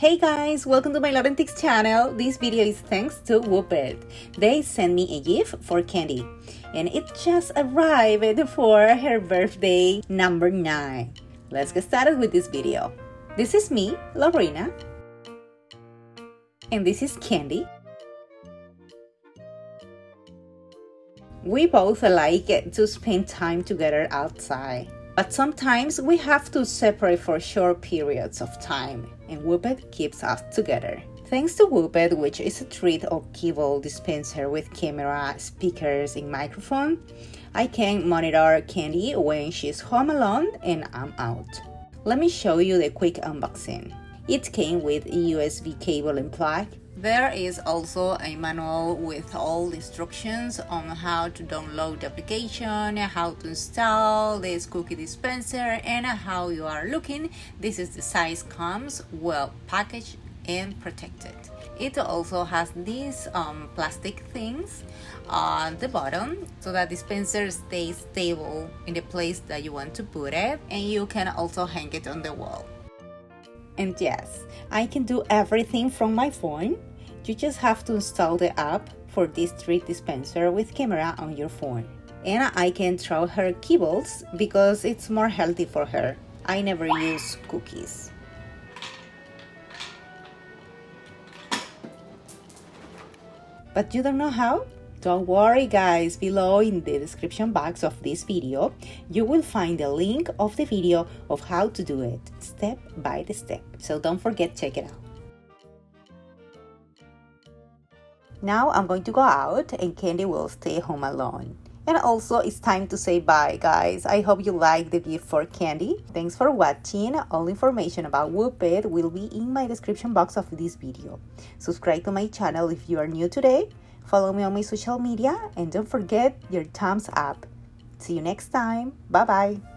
Hey guys, welcome to my Lorentix channel. This video is thanks to Wopet. They sent me a gift for Candy and it just arrived for her birthday number 9. Let's get started with this video. This is me, Lorena, and this is Candy. We both like to spend time together outside, but sometimes we have to separate for short periods of time, and Wopet keeps us together. Thanks to Wopet, which is a treat or keyboard dispenser with camera, speakers, and microphone, I can monitor Candy when she's home alone and I'm out. Let me show you the quick unboxing. It came with a USB cable and plug. There is also a manual with all the instructions on how to download the application, how to install this cookie dispenser, and how you are looking. This is the size comes well packaged and protected. It also has these plastic things on the bottom so that dispenser stays stable in the place that you want to put it, and you can also hang it on the wall. And yes, I can do everything from my phone. You just have to install the app for this treat dispenser with camera on your phone. And I can throw her kibbles because it's more healthy for her. I never use cookies. But you don't know how? Don't worry guys, below in the description box of this video, you will find the link of the video of how to do it, step by step. So don't forget, check it out. Now I'm going to go out and Candy will stay home alone. And also it's time to say bye guys. I hope you like the gift for Candy. Thanks for watching. All information about Wopet will be in my description box of this video. Subscribe to my channel if you are new today. Follow me on my social media and don't forget your thumbs up. See you next time. Bye bye.